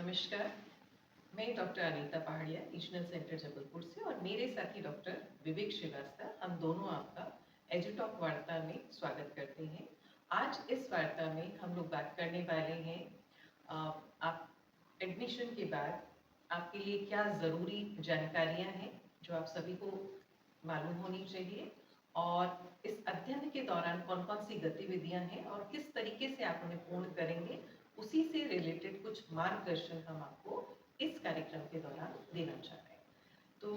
नमस्कार, मैं डॉक्टर अनीता पहाड़िया regional centre Jabalpur से और मेरे साथी डॉक्टर विवेक श्रीवास्तव, हम दोनों आपका एजुटॉक वार्ता में स्वागत करते हैं। आज इस वार्ता में हम लोग बात करने वाले हैं आप एडमिशन के बाद आपके लिए क्या ज़रूरी जानकारियां हैं जो आप सभी को मालूम होनी चाहिए, और इस अध्ययन के दौरान कौन कौन सी गतिविधियां हैं और किस तरीके से आप उन्हें पूर्ण करेंगे, उसी से रिलेटेड कुछ मार्गदर्शन हम आपको इस कार्यक्रम के दौरान देना चाह रहे हैं। तो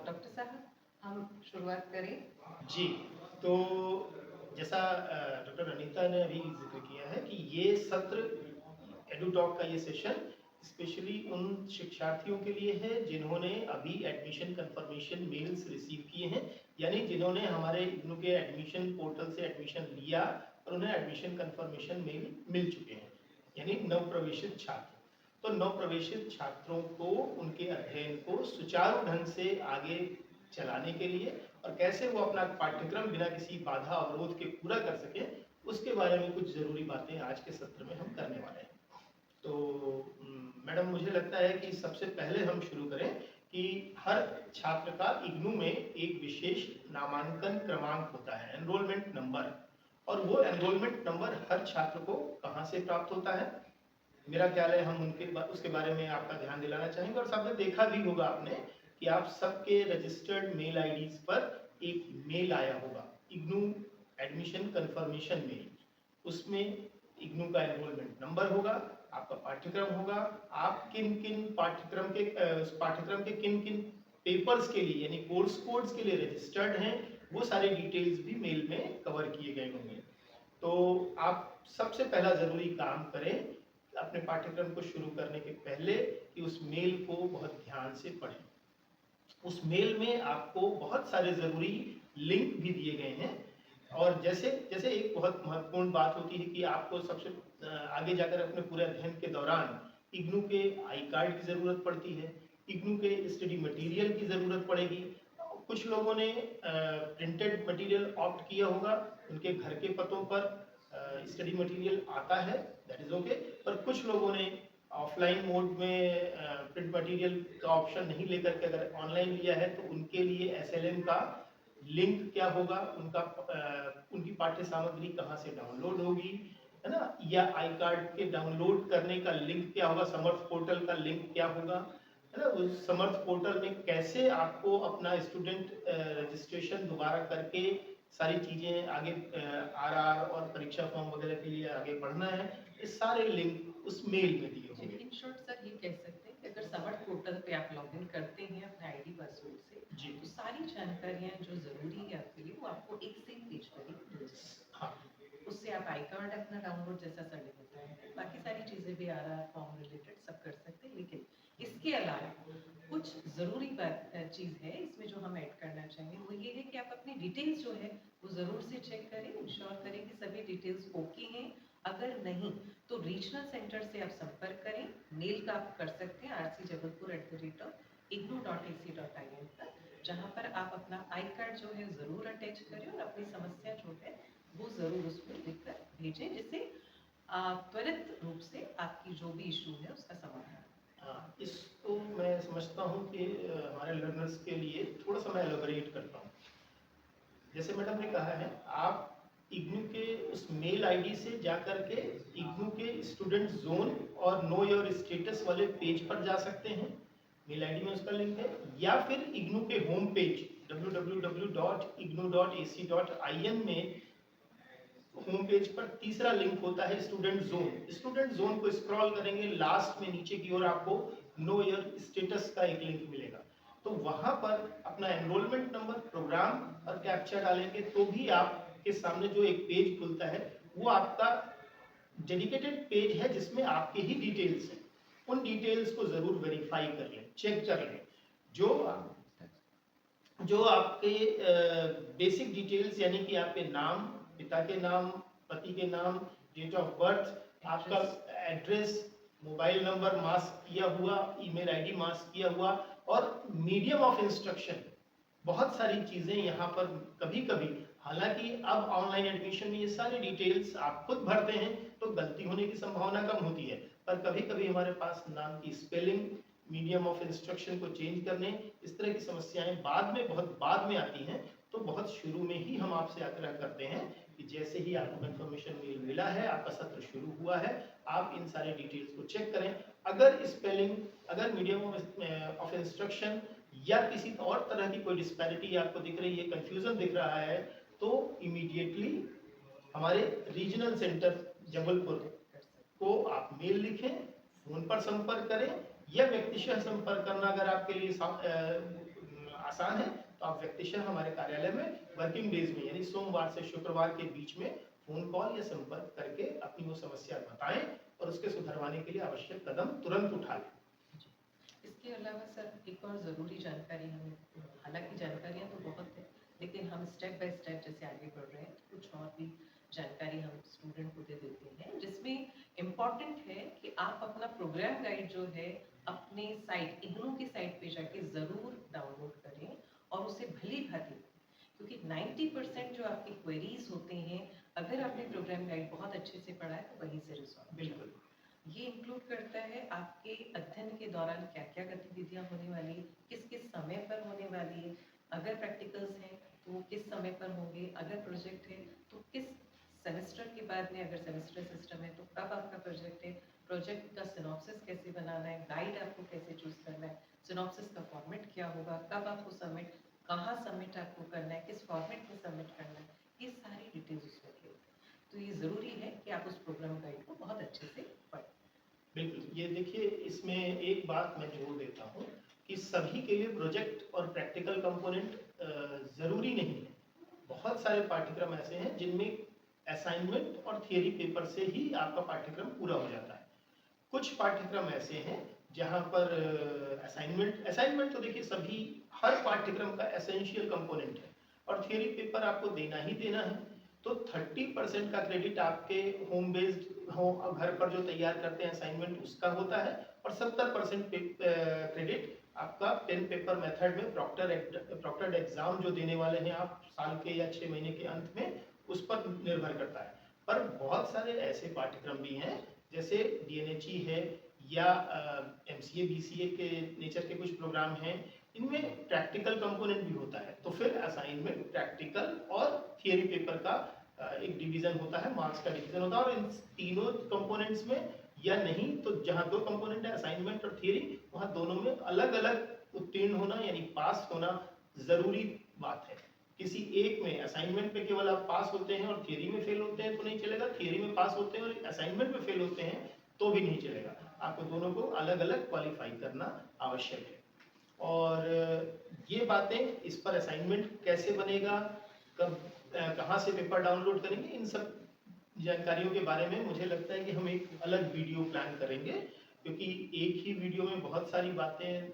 डॉक्टर साहब, हम शुरुआत करें। जी, तो जैसा डॉक्टर अनीता ने अभी जिक्र किया है कि ये सत्र एडुटॉक का ये सेशन स्पेशली उन शिक्षार्थियों के लिए है जिन्होंने अभी एडमिशन कंफर्मेशन मेल्स रिसीव किए हैं, यानी जिन्होंने हमारे इग्नू के एडमिशन पोर्टल से एडमिशन लिया और उन्हें एडमिशन कंफर्मेशन मेल मिल चुके हैं, यानी नवप्रवेशित छात्र। तो नवप्रवेशित छात्रों को उनके अध्ययन को सुचारू ढंग से आगे चलाने के लिए और कैसे वो अपना पाठ्यक्रम बिना किसी बाधा अवरोध के पूरा कर सके, उसके बारे में कुछ ज़रूरी बातें आज के सत्र में हम करने वाले हैं। तो मैडम, मुझे लगता है कि सबसे पहले हम शुरू करें कि हर छात्र का इग्नू में एक विशेष नामांकन क्रमांक होता है, एनरोलमेंट नंबर, और वो एनरोलमेंट नंबर हर छात्र को कहाँ से प्राप्त होता है, मेरा ख्याल है हम उसके बारे में आपका ध्यान दिलाना चाहेंगे। और साथ में देखा भी होगा आपने कि आप सबके रजिस्टर्ड मेल आईडीज पर एक मेल आया होगा, इग्नू एडमिशन कंफर्मेशन मेल। उसमें इग्नू का एनरोलमेंट नंबर होगा, आपका पाठ्यक्रम होगा, आप किन किन पाठ्यक्रम के किन किन पेपर्स के लिए यानी कोर्स कोड्स के लिए रजिस्टर्ड हैं, वो सारे डिटेल्स भी मेल में कवर किए गए होंगे। तो आप सबसे पहला ज़रूरी काम करें अपने पाठ्यक्रम को शुरू करने के पहले कि उस मेल को बहुत ध्यान से पढ़ें। उस मेल में आपको बहुत सारे ज़रूरी लिंक भी दिए गए हैं, और जैसे जैसे एक बहुत महत्वपूर्ण बात होती है कि आपको सबसे आगे जाकर अपने पूरे अध्ययन के दौरान इग्नू के आई कार्ड की ज़रूरत पड़ती है, इग्नू के स्टडी मटेरियल की ज़रूरत पड़ेगी। कुछ लोगों ने प्रिंटेड मटेरियल ऑप्ट किया होगा, उनके घर के पतों पर स्टडी मटेरियल आता है, दैट इज़ ओके। पर कुछ लोगों ने ऑफलाइन मोड में प्रिंट मटेरियल का ऑप्शन नहीं लेकर के अगर ऑनलाइन लिया है, तो उनके लिए एसएलएम का लिंक क्या होगा, उनकी पाठ्य सामग्री कहाँ से डाउनलोड होगी, है ना, या आई कार्ड के डाउनलोड करने का लिंक क्या होगा, समर्थ पोर्टल का लिंक क्या होगा, है ना, उस समर्थ पोर्टल में कैसे आपको अपना स्टूडेंट रजिस्ट्रेशन दोबारा करके सारी चीज़ें आगे आरआर और परीक्षा फॉर्म वगैरह के लिए आगे बढ़ना है, ये सारे लिंक उस मेल में दिए होंगे। इन शॉर्ट सर ये कह सकते हैं कि अगर समर्थ पोर्टल पे आप लॉगिन करते हैं अपने आईडी पासवर्ड से, तो सारी जानकारियां जो ज़रूरी है आपके लिए वो आपको एक से एक पेज पर ही मिल जाएगी। हाँ, उससे आप आई कार्ड अपना डाउनलोड, जैसा सर ने बताया है, बाकी सारी चीज़ें भी आरआर फॉर्म रिलेटेड सब कर सकते हैं। लेकिन इसके अलावा कुछ ज़रूरी चीज़ है इसमें जो हम ऐड करना चाहेंगे, वो ये है कि आप अपनी डिटेल्स जो है वो ज़रूर से चेक करें, इंश्योर करें कि सभी डिटेल्स ओके हैं। अगर नहीं तो रीजनल सेंटर से आप संपर्क करें, मेल का आप कर सकते हैं rcjabalpur@ignu.ac.in पर, जहाँ पर आप अपना आई कार्ड जो है ज़रूर अटैच करें और अपनी समस्या जो है वो ज़रूर उसमें लिखकर भेजें, जिससे त्वरित रूप से आपकी जो भी इशू है उसका समाधान। इसको मैं समझता हूँ कि हमारे लर्नर्स के लिए थोड़ा सा मैं एलोबरेट करता हूँ। जैसे मैडम ने कहा है, आप इग्नू के उस मेल आईडी से जाकर के इग्नू के स्टूडेंट जोन और नो योर स्टेटस वाले पेज पर जा सकते हैं, मेल आईडी में उसका लिंक है, या फिर इग्नू के होम पेज www.ignu.ac.in में होम पेज पर तीसरा लिंक होता है स्टूडेंट जोन। स्टूडेंट जोन को स्क्रॉल करेंगे, लास्ट में नीचे की ओर आपको नो ईयर स्टेटस का एक लिंक मिलेगा। तो वहां पर अपना एनरोलमेंट नंबर, प्रोग्राम और कैप्चा डालेंगे तो भी आपके सामने जो एक पेज खुलता है वो आपका डेडिकेटेड पेज है जिसमें आपके ही डिटेल्स हैं। उन डिटेल्स को जरूर वेरीफाई कर लें, चेक कर लें। जो आपके बेसिक डिटेल्स यानी कि आपके नाम, पिता के नाम, पति के नाम, डेट ऑफ बर्थ, आपका एड्रेस, मोबाइल नंबर मास्क किया हुआ, ईमेल आईडी मास्क किया हुआ, और मीडियम ऑफ इंस्ट्रक्शन, बहुत सारी चीज़ें यहाँ पर कभी कभी, हालांकि अब ऑनलाइन एडमिशन में ये सारी डिटेल्स आप खुद भरते हैं तो गलती होने की संभावना कम होती है, पर कभी कभी हमारे पास नाम की स्पेलिंग, मीडियम ऑफ इंस्ट्रक्शन को चेंज करने, इस तरह की समस्याएं बाद में, बहुत बाद में आती हैं। तो बहुत शुरू में ही हम आपसे आग्रह करते हैं कि जैसे ही आपको कंफर्मेशन मेल मिला है, आपका सत्र शुरू हुआ है, आप इन सारे डिटेल्स को चेक करें। अगर स्पेलिंग, अगर मीडियम ऑफ इंस्ट्रक्शन या किसी और तरह की कोई डिस्पैरिटी आपको दिख रही है, कंफ्यूजन दिख रहा है, तो इमीडिएटली हमारे रीजनल सेंटर जबलपुर को आप मेल लिखें, फोन पर संपर्क करें, या व्यक्तिशः संपर्क करना अगर आपके लिए आसान है तो आप व्यक्तिशः हमारे कार्यालय में वर्किंग डेज में, यानी सोमवार से शुक्रवार के बीच में फोन कॉल या संपर्क करके अपनी वो समस्या बताएं और उसके सुधरवाने के लिए आवश्यक कदम तुरंत उठा लें। इसके अलावा सर एक और ज़रूरी जानकारी हमें, हालांकि जानकारियाँ तो बहुत हैं, लेकिन हम स्टेप बाय स्टेप जैसे आगे बढ़ रहे हैं, कुछ और भी जानकारी हम स्टूडेंट को दे देते हैं, जिसमें इम्पॉर्टेंट है कि आप अपना प्रोग्राम गाइड जो है अपने साइट, इग्नू की साइट पे जाके ज़रूर डाउनलोड करें और उसे भली भांति, क्योंकि 90% जो आपके क्वेरीज होते हैं, अगर आपने प्रोग्राम गाइड बहुत अच्छे से पढ़ा है तो वहीं से रिजॉल्व। बिल्कुल, ये इंक्लूड करता है आपके अध्ययन के दौरान क्या क्या गतिविधियां होने वाली, किस किस समय पर होने वाली है, अगर प्रैक्टिकल्स हैं तो वो किस समय पर होंगे, अगर प्रोजेक्ट है तो किस सेमेस्टर के बाद में, अगर सेमेस्टर सिस्टम है तो कब आपका प्रोजेक्ट है, प्रोजेक्ट का सिनॉप्सिस कैसे बनाना है, गाइड आपको कैसे चूज करना है, सिनॉप्सिस का फॉर्मेट क्या होगा, कब आपको सबमिट, कहाँ सबमिट आपको करना है, किस फॉर्मेट में सबमिट करना है, ये सारी डिटेल्स उसमें दी होती है। तो ये ज़रूरी है कि आप उस प्रोग्राम गाइड को बहुत अच्छे से पढ़ें। बिल्कुल। ये देखिए, इसमें एक बात मैं जोड़ देता हूँ कि सभी के लिए प्रोजेक्ट और प्रैक्टिकल कंपोनेंट ज़रूरी नहीं है। बहुत सारे पाठ्यक्रम ऐसे हैं जिनमें असाइनमेंट और थियरी पेपर से ही आपका पाठ्यक्रम पूरा हो जाता है। कुछ पाठ्यक्रम ऐसे हैं जहाँ पर असाइनमेंट तो देखिए सभी, हर पाठ्यक्रम का एसेंशियल कंपोनेंट है, और थियरी पेपर आपको देना ही देना है। तो 30% का क्रेडिट आपके होम बेस्ड हो, घर पर जो तैयार करते हैं असाइनमेंट उसका होता है, और 70% क्रेडिट आपका पेन पेपर मेथड में प्रॉक्टर्ड एग्जाम जो देने वाले हैं आप साल के या 6 महीने के अंत में, उस पर निर्भर करता है। पर बहुत सारे ऐसे पाठ्यक्रम भी हैं, जैसे डीएनएचई है या एमसीए बीसीए के नेचर के कुछ प्रोग्राम हैं, इनमें प्रैक्टिकल कंपोनेंट भी होता है। तो फिर असाइनमेंट, प्रैक्टिकल और थियरी पेपर का एक डिवीजन होता है, मार्क्स का डिवीजन होता है, और इन तीनों कंपोनेंट्स में या नहीं तो जहाँ दो कंपोनेंट है असाइनमेंट और थियरी, वहाँ दोनों में अलग अलग उत्तीर्ण होना यानी पास होना जरूरी बात है। किसी एक में, असाइनमेंट में केवल आप पास होते हैं और थियरी में फेल होते हैं तो नहीं चलेगा, थियरी में पास होते हैं और असाइनमेंट में फेल होते हैं तो भी नहीं चलेगा। आपको दोनों को अलग अलग क्वालिफाई करना आवश्यक है। और ये बातें, इस पर असाइनमेंट कैसे बनेगा, कब कहाँ से पेपर डाउनलोड करेंगे, इन सब जानकारियों के बारे में मुझे लगता है कि हम एक अलग वीडियो प्लान करेंगे, क्योंकि एक ही वीडियो में बहुत सारी बातें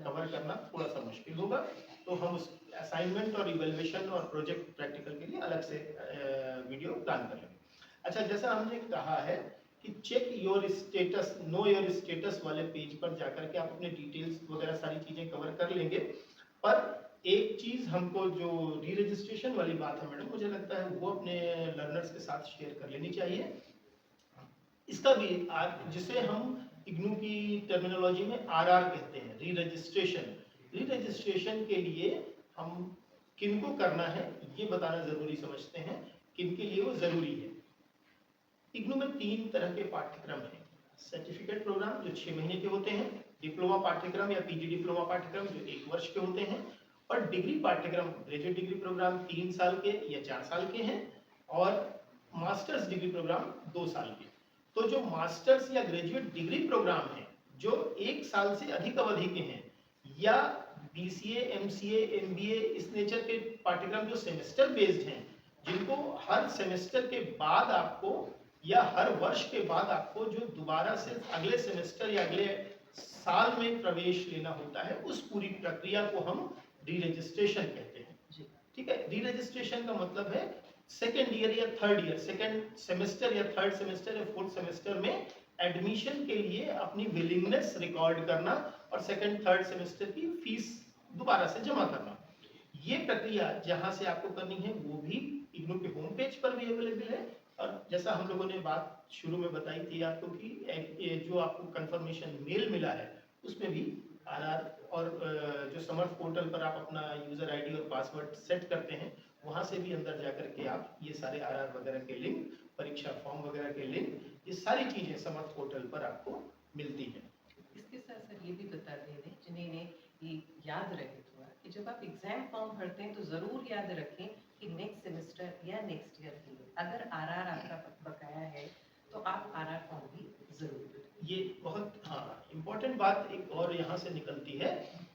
कवर करना थोड़ा सा मुश्किल होगा। तो हम उस असाइनमेंट और इवेल्युएशन और प्रोजेक्ट प्रैक्टिकल के लिए अलग से वीडियो प्लान कर लेंगे। अच्छा, जैसा हमने कहा है कि check your status, know your status वाले पेज पर जाकर के आप अपने डिटेल्स वगैरह सारी चीजें कवर कर लेंगे। पर एक चीज हमको, जो री रजिस्ट्रेशन वाली बात है मैडम, मुझे लगता है वो अपने लर्नर्स के साथ शेयर कर लेनी चाहिए। इसका भी जिसे हम इग्नू की टर्मिनोलॉजी में आरआर कहते हैं, री रजिस्ट्रेशन। री रजिस्ट्रेशन के लिए हम किनको करना है ये बताना जरूरी समझते हैं, किनके लिए वो जरूरी है। इग्नू में 3 तरह के पाठ्यक्रम हैं। सर्टिफिकेट प्रोग्राम जो 6 महीने के होते हैं, डिप्लोमा पाठ्यक्रम या पीजी डिप्लोमा पाठ्यक्रम जो 1 वर्ष के होते हैं, और डिग्री पाठ्यक्रम, ग्रेजुएट डिग्री प्रोग्राम 3 साल के या 4 साल के हैं, और मास्टर्स डिग्री प्रोग्राम 2 साल के। तो जो मास्टर्स या ग्रेजुएट डिग्री प्रोग्राम है जो 1 साल से अधिक अवधि के हैं, या बीसीए, एमसीए, एमबीए, इस नेचर के पाठ्यक्रम जो सेमेस्टर बेस्ड हैं, जिनको हर सेमेस्टर के बाद आपको या हर वर्ष के बाद आपको जो दोबारा से अगले सेमेस्टर या अगले साल में प्रवेश लेना होता है, उस पूरी प्रक्रिया को हम री रजिस्ट्रेशन कहते हैं। ठीक है, री रजिस्ट्रेशन का मतलब है सेकेंड ईयर या थर्ड ईयर, सेकेंड सेमेस्टर या थर्ड सेमेस्टर या फोर्थ सेमेस्टर में एडमिशन के लिए अपनी विलिंगनेस रिकॉर्ड करना और सेकेंड थर्ड सेमेस्टर की फीस दोबारा से जमा करना। ये प्रक्रिया जहां से आपको करनी है वो भी इग्नू के होम पेज पर भी अवेलेबल है, और जैसा हम लोगों ने बात शुरू में बताई थी आपको कि ये जो आपको कंफर्मेशन मेल मिला है उसमें भी आरआर और जो समर्थ पोर्टल पर आप अपना यूजर आईडी और पासवर्ड सेट करते हैं वहां से भी अंदर जाकर के आप ये सारे आरआर वगैरह के लिंक, परीक्षा फॉर्म वगैरह के लिंक, ये सारी चीजें समर्थ पोर्टल पर आपको मिलती हैं। इसके साथ साथ ये भी बता दें जिन्हें ये याद रहे थोड़ा कि जब आप एग्जाम फॉर्म भरते हैं तो ज़रूर याद रखें कि नेक्स्ट सेमेस्टर या नेक्स्ट ईयर के लिए अगर आरआर आपका बकाया है तो आप आरआर फॉर्म भी जरूर भरें। ये बहुत इम्पोर्टेंट बात एक और यहाँ से निकलती है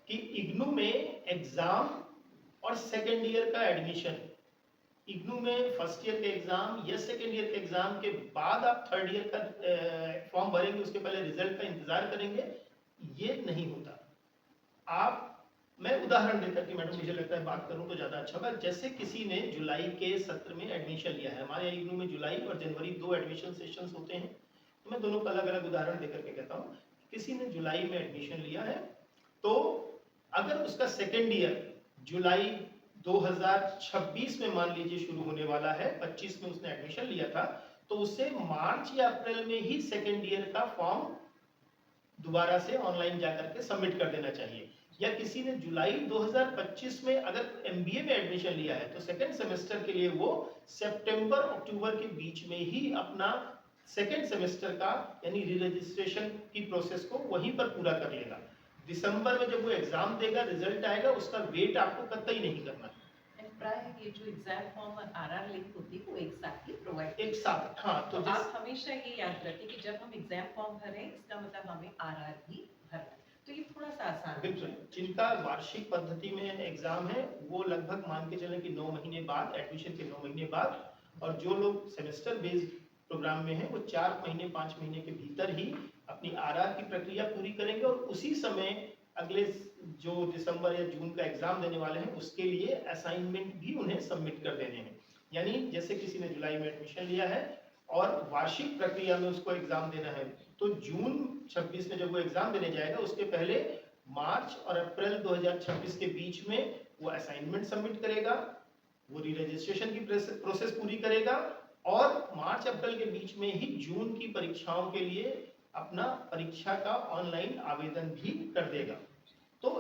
कि इग्नू में एग्जाम और सेकेंड ईयर का एडमिशन, इग्नू में फर्स्ट ईयर के एग्जाम या सेकेंड ईयर के एग्जाम के बाद आप थर्ड ईयर का फॉर्म भरेंगे, उसके पहले रिजल्ट का इंतजार करेंगे, ये नहीं होता। आप, मैं उदाहरण देकर के मैडम मुझे लगता है बात करूं तो ज्यादा अच्छा होगा। जैसे किसी ने जुलाई के सत्र में एडमिशन लिया है, हमारे इग्नू में जुलाई और जनवरी 2 एडमिशन सेशंस होते हैं, तो मैं दोनों का अलग अलग उदाहरण देकर के कहता हूँ। किसी ने जुलाई में एडमिशन लिया है तो अगर उसका सेकेंड ईयर जुलाई 2026 में मान लीजिए शुरू होने वाला है, 25 में उसने एडमिशन लिया था, तो उसे मार्च या अप्रैल में ही सेकेंड ईयर का फॉर्म दोबारा से ऑनलाइन जाकर के सबमिट कर देना चाहिए। या किसी ने जुलाई 2025 में अगर एमबीए में एडमिशन लिया है तो सेकेंड सेमेस्टर के लिए वो सितंबर अक्टूबर के बीच में ही अपना सेकेंड सेमेस्टर का यानी री रजिस्ट्रेशन की प्रोसेस को वहीं पर पूरा कर लेगा। दिसंबर में जब वो एग्जाम देगा, रिजल्ट आएगा, उसका वेट आपको कतई नहीं करना है। प्राय ये जो एग्जाम फॉर्म और आरआर लिंक होती है वो एक साथ ही प्रोवाइड, एक साथ, हाँ। तो आप हमेशा ये याद रखें कि जब हम एग्जाम फॉर्म भरें इसका मतलब हमें आरआर भी भरना है, तो ये थोड़ा सा आसान है। बिल्कुल, जिनका वार्षिक पद्धति में एग्जाम है वो लगभग मान के चलें कि 9 महीने बाद, एडमिशन के 9 महीने बाद, और जो लोग सेमेस्टर बेस्ड प्रोग्राम में हैं वो 4 महीने 5 महीने के भीतर ही अपनी आरआर की प्रक्रिया पूरी करेंगे और उसी समय अगले जो दिसंबर या जून का एग्जाम देने वाले हैं उसके लिए असाइनमेंट भी उन्हें सबमिट कर देने हैं। यानी जैसे किसी ने जुलाई में एडमिशन लिया है और वार्षिक प्रक्रिया में उसको एग्जाम देना है, तो जून 26 में जब वो एग्जाम देने जाएगा उसके पहले मार्च और अप्रैल 2026 के बीच में वो असाइनमेंट सबमिट करेगा, वो री रजिस्ट्रेशन की प्रोसेस पूरी करेगा और मार्च अप्रैल के बीच में ही जून की परीक्षाओं के लिए अपना परीक्षा का ऑनलाइन आवेदन भी कर देगा। तो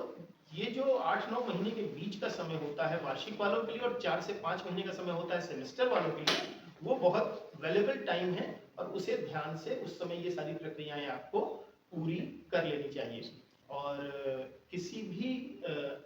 ये जो 8-9 महीने के बीच का समय होता है वार्षिक वालों के लिए और 4 से 5 महीने का समय होता है सेमेस्टर वालों के लिए, वो बहुत वैल्यूएबल टाइम है और उसे ध्यान से उस समय ये सारी प्रक्रियाएं आपको पूरी कर लेनी चाहिए। और किसी भी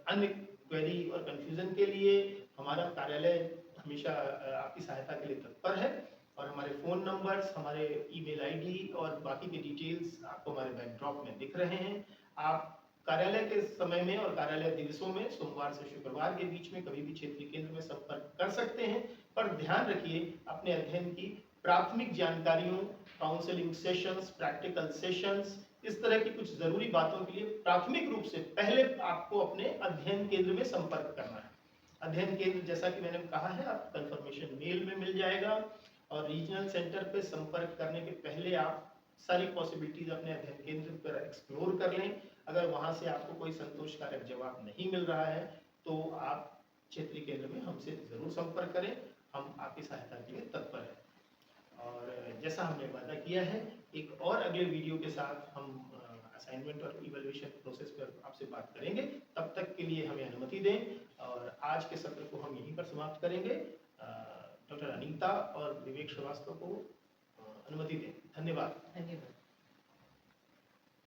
अन्य क्वेरी और कंफ्यूजन के लिए हमारा कार्यालय हमेशा आपकी सहायता के लिए तत्पर है और हमारे फ़ोन नंबर्स, हमारे ईमेल आईडी और बाकी के डिटेल्स आपको हमारे बैकड्रॉप में दिख रहे हैं। आप कार्यालय के समय में और कार्यालय दिवसों में सोमवार से शुक्रवार के बीच में कभी भी क्षेत्रीय केंद्र में संपर्क कर सकते हैं, पर ध्यान रखिए अपने अध्ययन की प्राथमिक जानकारियों, काउंसलिंग सेशंस, प्रैक्टिकल सेशंस, इस तरह की कुछ जरूरी बातों के लिए प्राथमिक रूप से पहले आपको अपने अध्ययन केंद्र में संपर्क करना है। अध्ययन केंद्र जैसा कि मैंने कहा है आप कंफर्मेशन मेल में मिल जाएगा और रीजनल सेंटर पे संपर्क करने के पहले आप सारी पॉसिबिलिटीज अपने अध्ययन केंद्र पर एक्सप्लोर कर लें। अगर वहां से आपको कोई संतोषकारक जवाब नहीं मिल रहा है तो आप क्षेत्रीय केंद्र में हमसे जरूर संपर्क करें, हम आपकी सहायता के लिए तत्पर हैं। और जैसा हमने वादा किया है एक और अगले वीडियो के साथ हम असाइनमेंट और इवैल्यूएशन प्रोसेस पर आपसे बात करेंगे। तब तक के लिए हमें अनुमति दें और आज के सत्र को हम यहीं पर समाप्त करेंगे। डॉक्टर अनीता और विवेक श्रीवास्तव को अनुमति दें। धन्यवाद। धन्यवाद।